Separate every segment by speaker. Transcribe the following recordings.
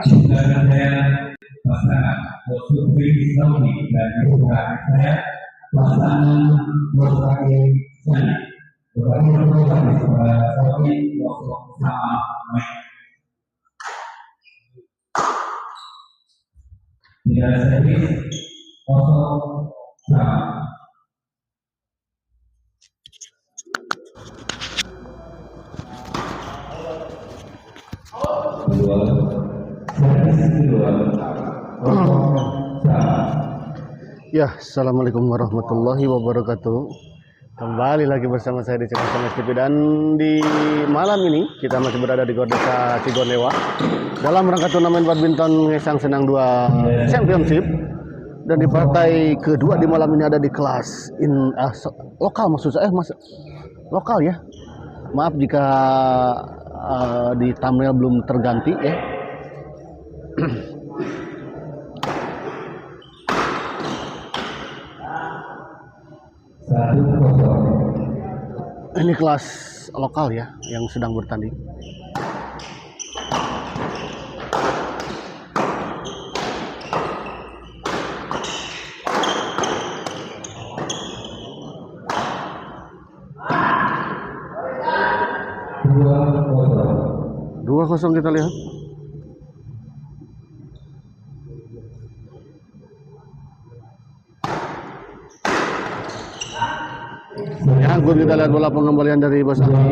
Speaker 1: juga saya pasangan Bosutri Saudi dan juga saya pasangan Bosutri Saudi. Berbagi program kepada Saudi waktu sama baik. Tidak sedih kosong sama.
Speaker 2: Ya, assalamualaikum warahmatullahi wabarakatuh. Kembali lagi bersama saya di channel Sanes TV, dan di malam ini kita masih berada di Gor Desa Cigonewa dalam rangka turnamen badminton Ngesang Senang 2 Championship. Dan di partai kedua di malam ini ada di kelas lokal, maksud saya lokal ya. Maaf jika di thumbnail belum terganti ya. Ini kelas lokal ya yang sedang bertanding. Dua kosong kita lihat. Anggun, kita lihat bola pengembalian dari Bos Aki.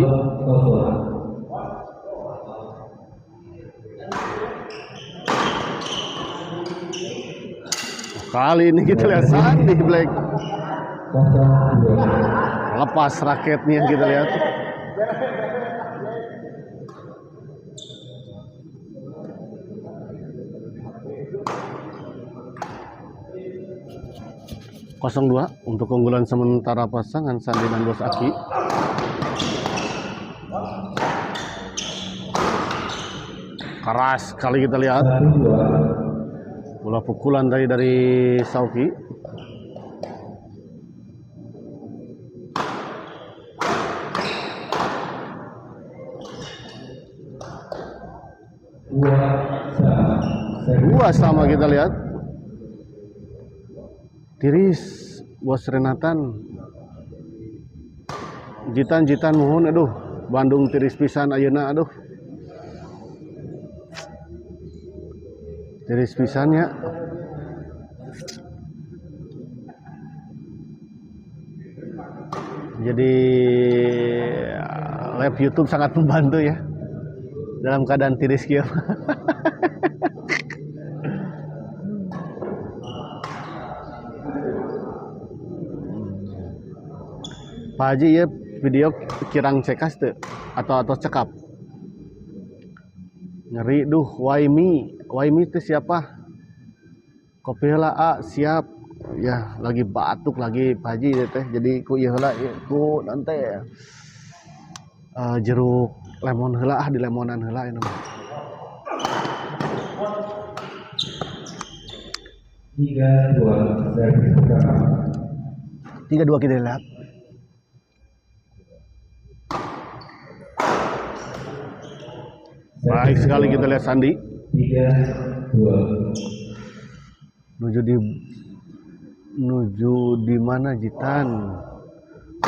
Speaker 2: Kali ini kita lihat Sandi Black lepas raketnya, kita lihat. Kosong 2 untuk keunggulan sementara pasangan Sandi dan Bos Aki. Keras sekali kita lihat. Bola pukulan dari Sauki. Dua sama kita lihat. Tiris Bos Renatan. Jitan mohon, aduh Bandung tiris pisan ayeuna, aduh tiris pisannya. Jadi live YouTube sangat membantu ya dalam keadaan tiris kieu. Pak Haji, ya video kirang cekas tuh atau cekap ngeri duh. Waimi itu siapa? Kopi heula siap ya, lagi batuk lagi Pak Haji teh, jadi ku ieu heula ku nanti jeruk lemon heula, di lemonan heula ini mah. 3-2 kita lihat. Baik sekali kita lihat Sandi. 3-2. Nuju di mana Jitan?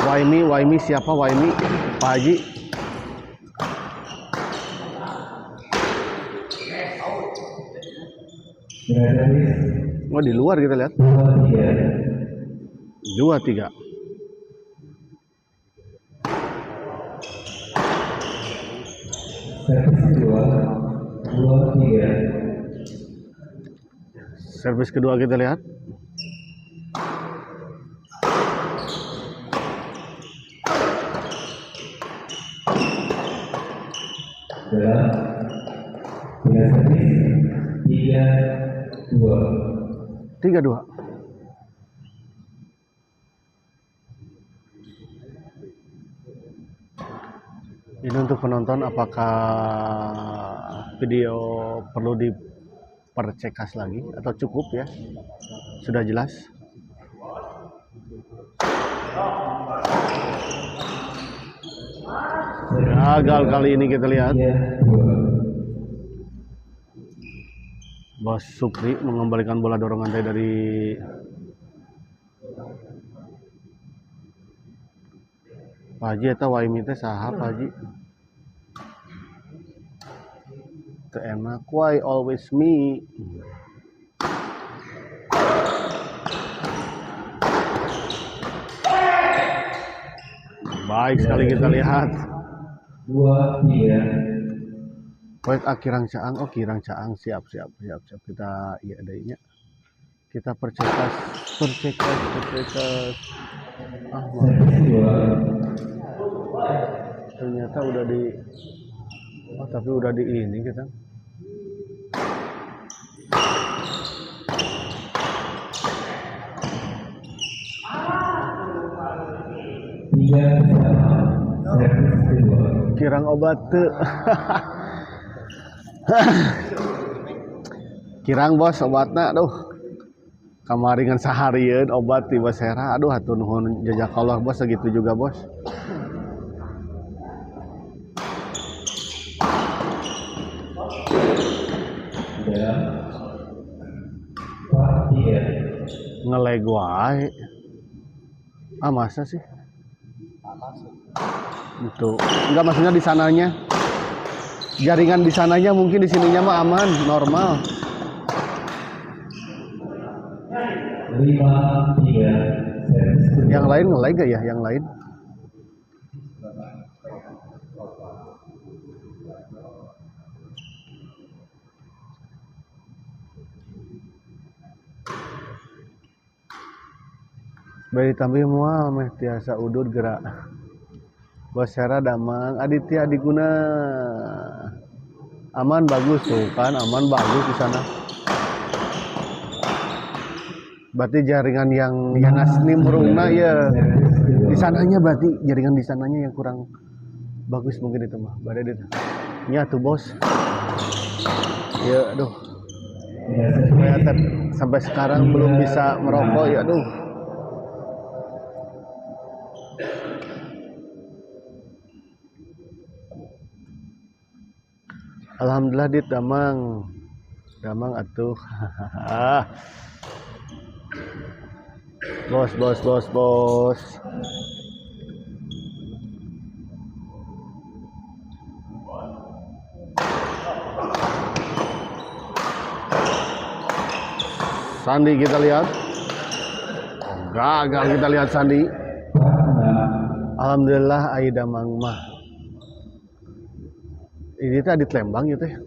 Speaker 2: Waimi siapa Waimi? Pak Haji. Oh, di luar kita lihat. 2-3. Servis kedua kita lihat. Tiga dua. Ini untuk penonton, apakah video perlu dipercekas lagi atau cukup ya? Sudah jelas. Gagal kali ini, kita lihat. Bos Supri mengembalikan bola dorongan dari Pak Haji. Eta waimi teh saha Pak Haji? Teu enak, why always me? Baik sekali, kita lihat.
Speaker 1: 2-3.
Speaker 2: Baik, Kirang Caang. Oh, Kirang Caang, siap. Kita iya adanya. Kita percekas. Ah, ternyata udah di tapi udah di ini kita. Kirang obat teu. Kirang bos obatna, aduh. Kamaringan seharian obat tiba Sera, aduh hatur nuhun jazakallah bos, segitu juga bos. Ngeleg wae. Ah, masa sih? Itu enggak, maksudnya di sananya. Jaringan di sananya, mungkin di sininya mah aman, normal.
Speaker 1: 5-3.
Speaker 2: Yang lain ngelag gak ya, yang lain? Bayi tambih mual meh tiasa udud gerak. Bos Sera Damang Aditya Adiguna. Aman bagus tuh kan, aman bagus di sana. Berarti jaringan yang Yanas Nimbrungna ya di sananya, berarti jaringan di sananya yang kurang bagus mungkin itu mah. Berarti itu. Nya tuh bos. Ya aduh. Sampai sekarang belum bisa merokok ya aduh. Alhamdulillah Dit Damang atuh. Bos. Sandi kita lihat. Gagal kita lihat Sandi. Alhamdulillah Aida Damang mah. Ini teh Adit Lembang gitu ya.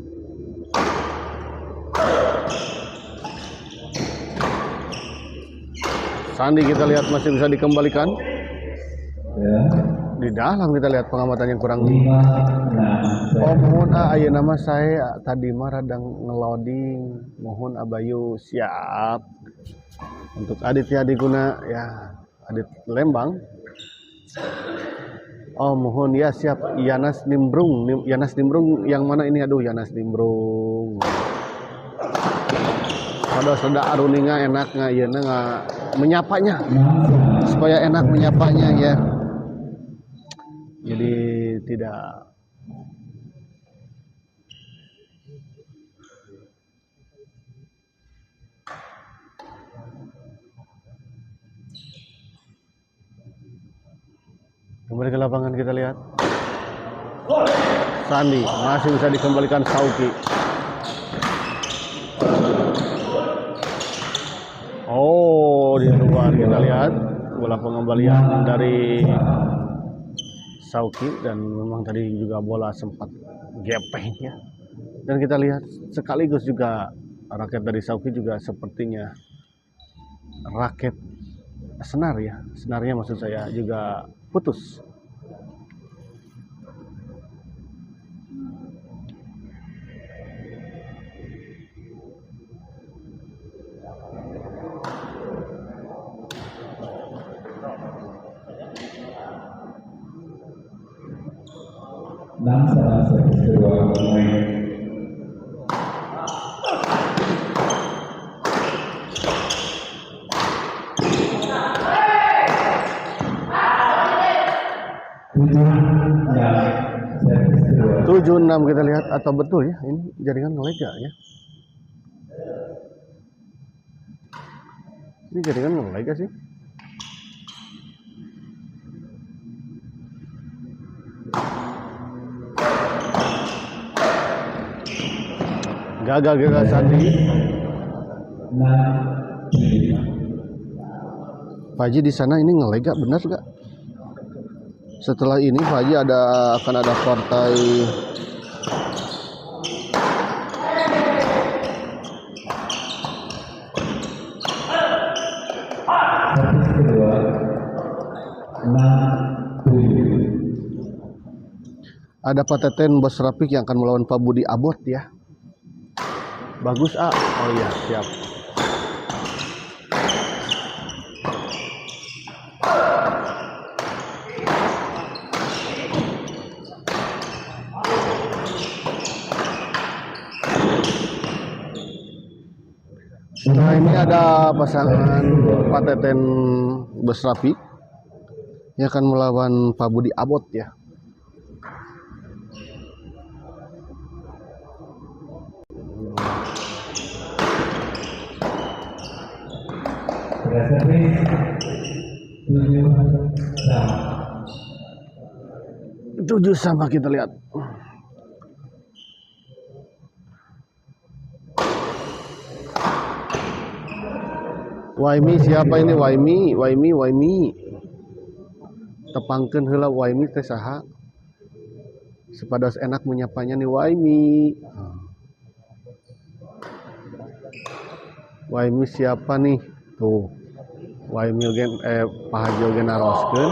Speaker 2: Sandi kita lihat masih bisa dikembalikan.
Speaker 1: Ya.
Speaker 2: Di dalam kita lihat pengamatan yang kurang.
Speaker 1: 5-6.
Speaker 2: Oh, mohon ayeuna nama saya tadi mah radang ngeloading. Mohon abayu siap. Untuk Aditya Adiguna ya, Adit Lembang. Oh, mohon ya siap. Yanas Nimbrung yang mana ini? Aduh, Yanas Nimbrung. Sudah aruninga enak nggak ya nggak menyapanya, supaya enak menyapanya ya. Jadi tidak kembali ke lapangan, kita lihat. Sandi masih bisa dikembalikan Sauki. Oh, di luar kita lihat bola pengembalian dari Sauki, dan memang tadi juga bola sempat gepeng ya. Dan kita lihat sekaligus juga raket dari Sauki juga sepertinya raket senar ya. Senarnya maksud saya juga putus.
Speaker 1: 6 sama servis kedua pemain.
Speaker 2: Tujuh enam kita lihat atau betul ya, ini jaringan ngelag ya? Ini jaringan ngelag sih? Gagal Sandi. Faji di sana ini ngelag gak? Benar gak? Setelah ini Faji akan ada partai ada Pak Teten Bos Rapik yang akan melawan Pak Budi Abot ya. Bagus ah. Oh iya, siap. Nah, ini ada pasangan Pak Teten Bos Rapik yang akan melawan Pak Budi Abot ya. Tujuh sama kita lihat. Waimi siapa ini? Waimi. Tepangkeun heula Waimi teh saha? Sepados enak menyapanya nih Waimi. Waimi siapa nih? Tuh. Waimi gen Pak Haji gen naroskeun.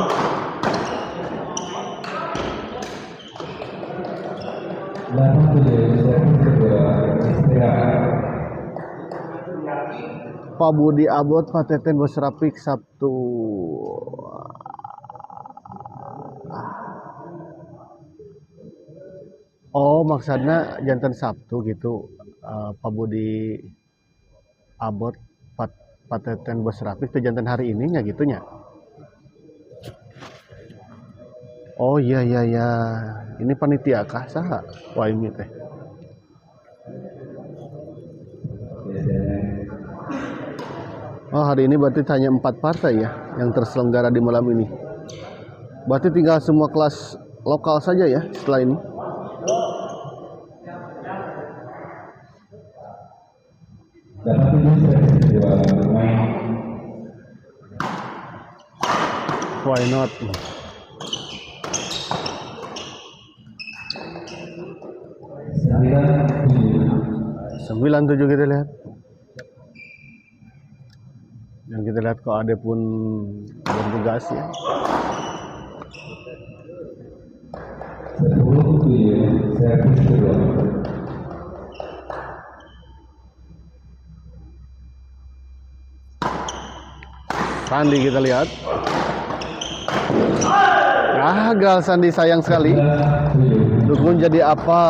Speaker 2: Pak Budi Abot, Pak Teten Bos Rapik Sabtu. Oh, maksudnya jantan Sabtu gitu. Pak Budi Abot, Pak Teten Bos Rapik itu jantan hari ini nya gitunya. Oh iya. Ini panitia kah saha? Wah ini teh. Oh hari ini berarti hanya 4 partai ya yang terselenggara di malam ini. Berarti tinggal semua kelas lokal saja ya setelah ini. Why not? 97 kita lihat. Yang kita lihat kok ada pun bertugas ya. Sandi kita lihat. Gagal Sandi, sayang sekali. Dukun jadi apa?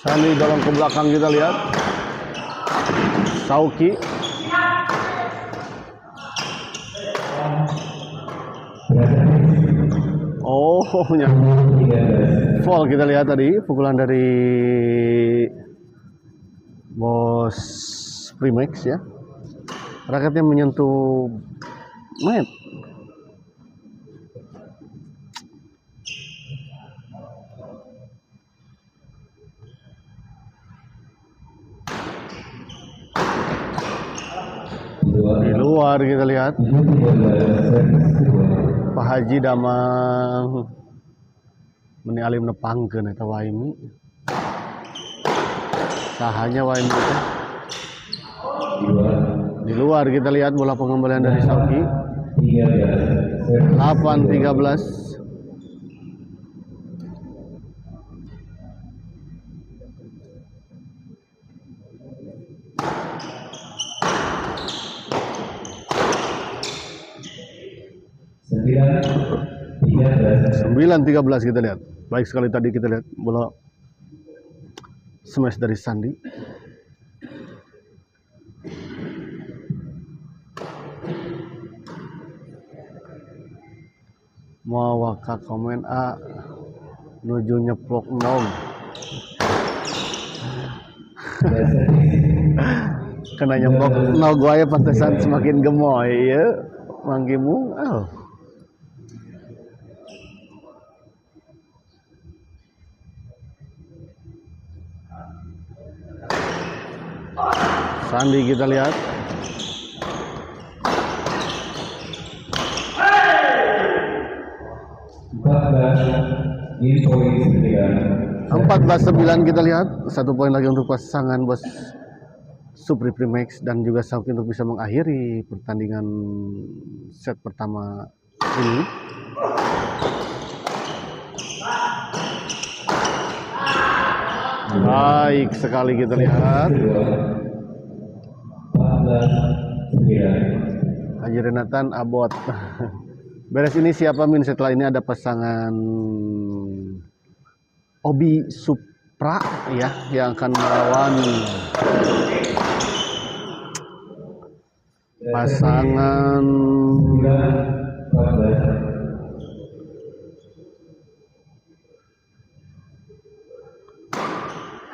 Speaker 2: Sandi dorong ke belakang kita lihat. Sauki. Oh, fall kita lihat tadi pukulan dari Bos Primex ya. Raketnya menyentuh mat. Di luar kita lihat
Speaker 1: 7-13 servis kedua.
Speaker 2: Pak Haji damang meni alim nepangkeun eta Waimi. Sahanya Waimi teh. Di luar kita lihat bola pengembalian dari Sauki. 8-13. Sembilan 13 kita lihat. Baik sekali tadi kita lihat bola smash dari Sandi. Mau waka komen A nuju nyeplok nom. Kena nyeplok no gua ya pantesan semakin gemoy ya manggimu. Oh. Sandi kita lihat. Empat 14-9 kita lihat. 1 poin lagi untuk pasangan Bos Supri Primex dan juga Sauki untuk bisa mengakhiri pertandingan set pertama ini. Baik sekali kita lihat. Haji Renatan abot. Beres ini siapa Min? Setelah ini ada pasangan Obi Supra ya yang akan melawan pasangan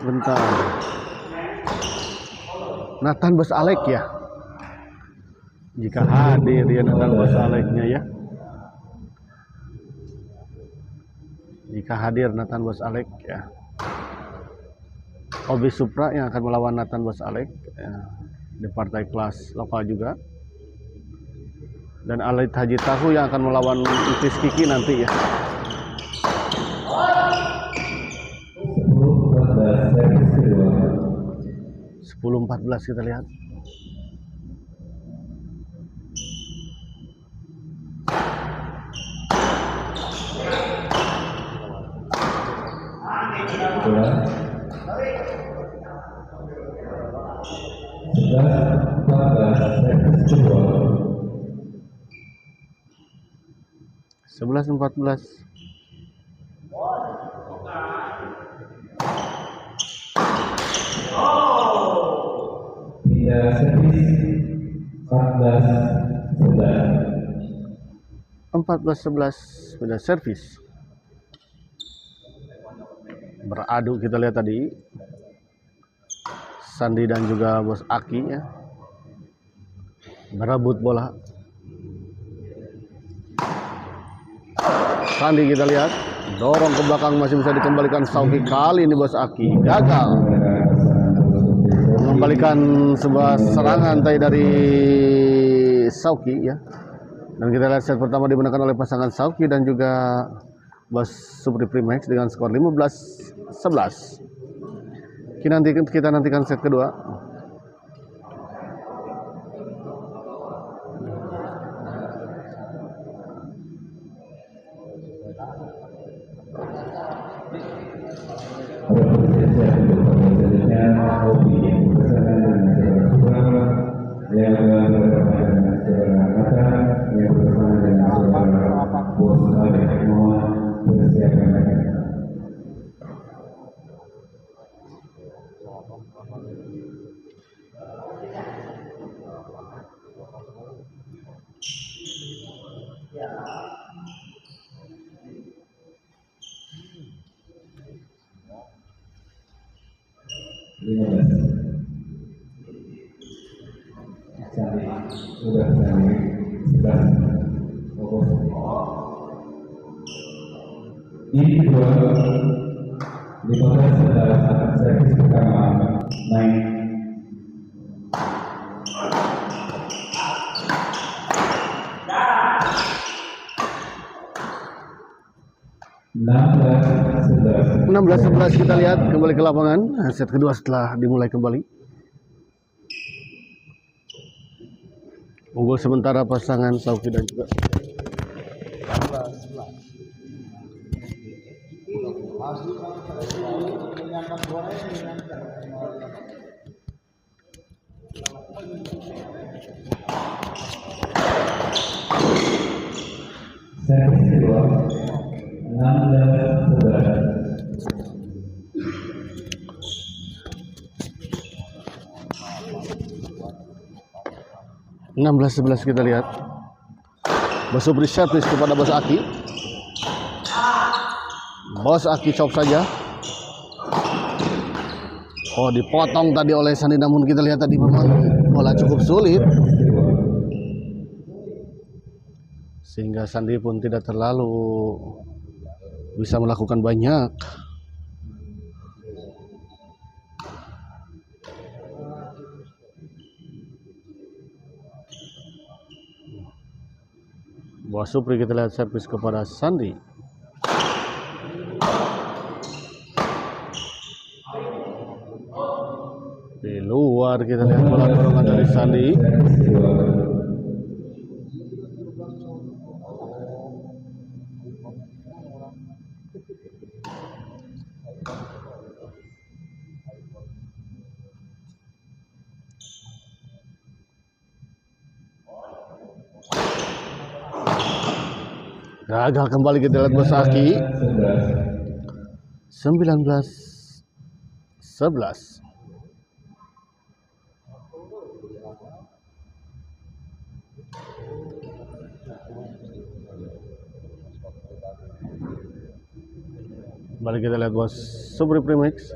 Speaker 2: bentar Nathan Bos Alek ya. Jika hadir ya Nathan Bos Aleknya ya. Jika hadir Nathan Bos Alek ya. Obi Supra yang akan melawan Nathan Bos Alek ya, di partai kelas lokal juga. Dan Alit Haji Tahu yang akan melawan Itis Kiki nanti ya. 10-14 kita lihat. Sebelas 14. Empat 14-11 beda servis. Beradu kita lihat tadi Sandi dan juga Bos Aki ya berebut bola. Sandi kita lihat dorong ke belakang masih bisa dikembalikan Sauki. Kali ini Bos Aki gagal mengembalikan sebuah serangan tadi dari Sauki ya. Dan kita lihat set pertama dimenangkan oleh pasangan Sauki dan juga Bos Supri Primex dengan skor 15-11. Kita nantikan set kedua.
Speaker 1: Ini kedua 15 adalah servis pertama main. 16-11.
Speaker 2: 16-11 kita lihat kembali ke lapangan. Set kedua setelah dimulai kembali. Unggul sementara pasangan Sauki dan juga 16-11.
Speaker 1: Servis kedua 16-11.
Speaker 2: 16-11 kita lihat. Basupri servis kepada Bos Aki. Bos Aki chop saja. Oh, dipotong tadi oleh Sandi, namun kita lihat tadi memang bola cukup sulit sehingga Sandi pun tidak terlalu bisa melakukan banyak. Basupri kita lihat servis kepada Sandi. Di luar kita lihat bola dorongan dari Sandi. Gagal kembali kita lihat Bos Aki. 19-11. Kembali kita lihat Bos Supri Premix.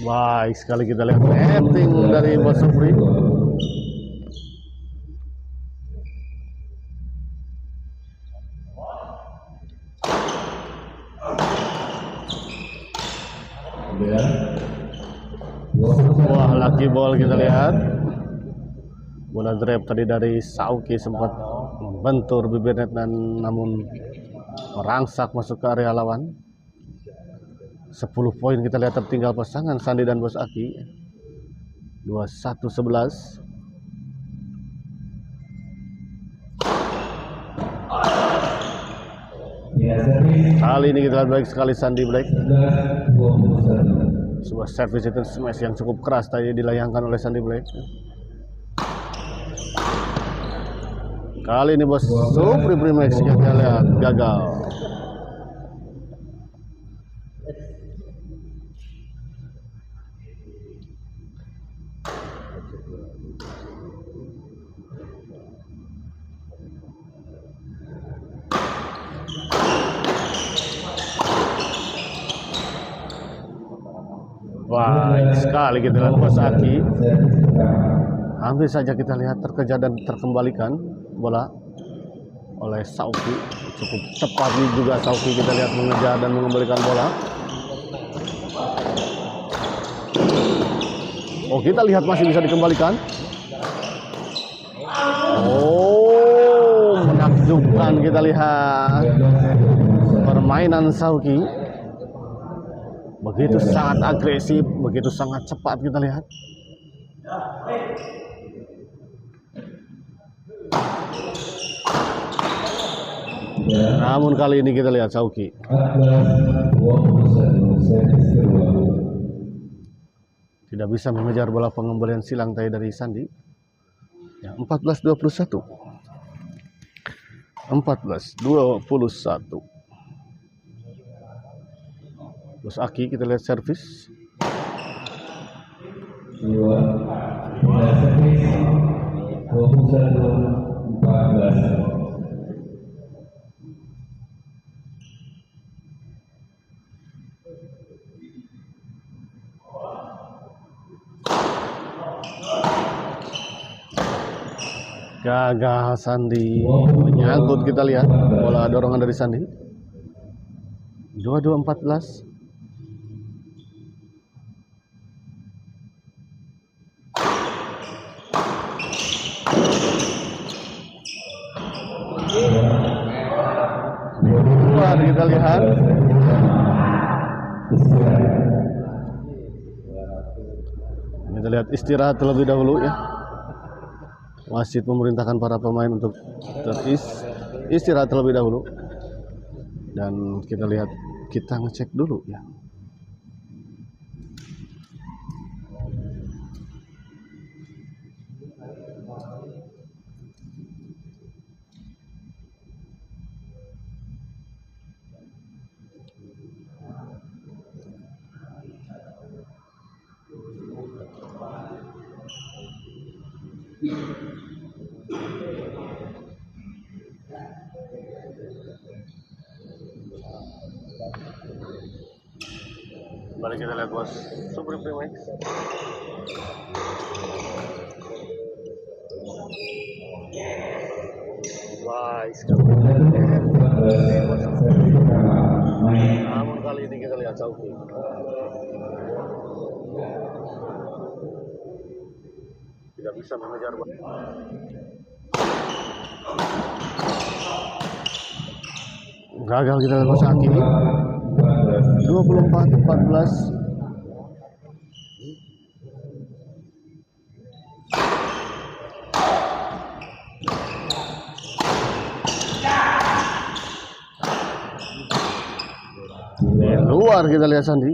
Speaker 2: Baik sekali kita lihat netting dari Bos Supri. Wah, lucky ball kita lihat. Bola drive tadi dari Sauki sempat membentur bibir net dan namun merangsak masuk ke area lawan. 10 poin kita lihat tertinggal pasangan Sandi dan Bos Aki. 21-11. Kali ini kita lihat baik sekali Sandi Black. Sebuah service itu smash yang cukup keras tadi dilayangkan oleh Sandi Black. Kali ini Bos Supri Premix kita lihat gagal. Baik sekali kita lihat Bos Aki. Hampir saja kita lihat terkejar dan terkembalikan bola oleh Sauki. Cukup cepat juga Sauki kita lihat mengejar dan mengembalikan bola. Oh, kita lihat masih bisa dikembalikan. Oh, menakjubkan kita lihat permainan Sauki. Begitu sangat agresif, begitu sangat cepat kita lihat. Namun kali ini kita lihat Sauki tidak bisa mengejar bola pengembalian silang tadi dari Sandi. Ya, 14-21. 14-21. Bos Aki kita lihat servis. Gagal Sandi, menyangkut kita lihat bola dorongan dari Sandi. 22-14. istirahat kita lihat. Kita lihat istirahat terlebih dahulu ya. Wasit memerintahkan para pemain untuk istirahat terlebih dahulu. Dan kita lihat, kita ngecek dulu ya. Kembali kita lihat bos Supri Primex. Wise. Namun kali ini kita lihat Sauki. Tidak bisa mengejar. Gagal kita lihat Bos Aki. 24-14. Luar kita lihat Sandi.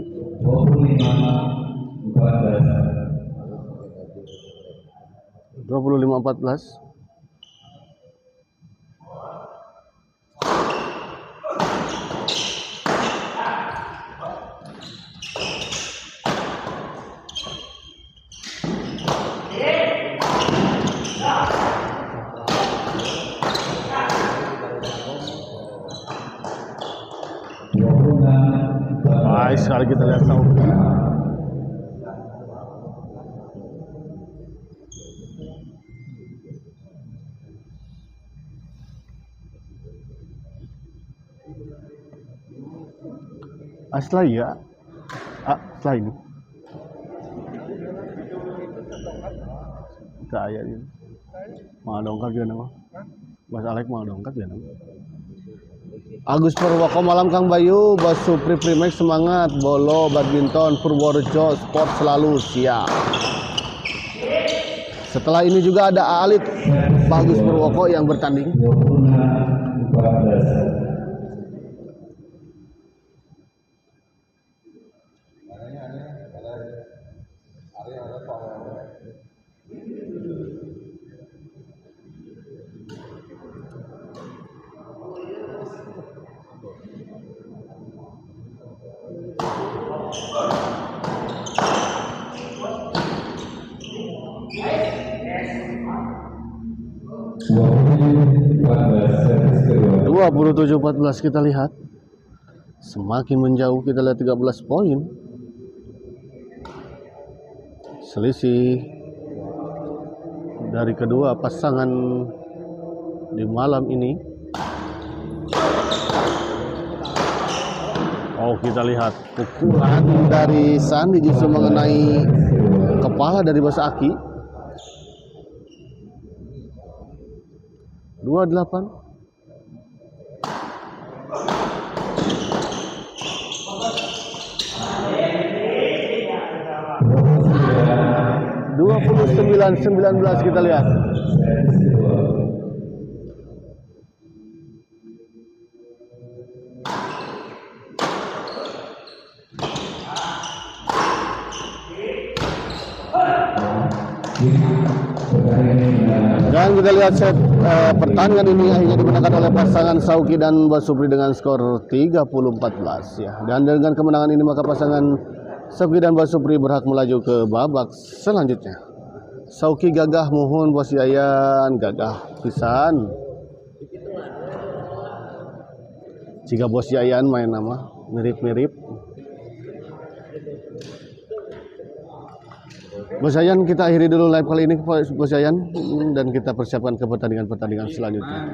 Speaker 2: 25-14. Baik sekali kita lihat Sauki. Asla ya. Asla ini. Saya ini. Mau dongkak juga nama. Mas Alek mau dongkak ya nama. Agus Purwoko malam Kang Bayu, Bos Supri Primex semangat, Bolo Badminton Purworejo Sport selalu siap. Setelah ini juga ada Alit Bagus Purwoko yang bertanding. Dua 27-14 kita lihat semakin menjauh, kita lihat 13 poin selisih dari kedua pasangan di malam ini. Oh, kita lihat pukulan dari Sandi justru mengenai kepala dari Bos Aki. 28. 29-19 kita lihat. Dan kita lihat set pertandingan ini akhirnya dimenangkan oleh pasangan Sauki dan Bos Supri dengan skor 30-14 ya. Dan dengan kemenangan ini maka pasangan Sauki dan Bos Supri berhak melaju ke babak selanjutnya. Sauki gagah mohon Bos Yayan, gagah pisan. Jika Bos Yayan main nama mirip-mirip. Bos Yayan, kita akhiri dulu live kali ini Bos Yayan, dan kita persiapkan ke pertandingan-pertandingan selanjutnya.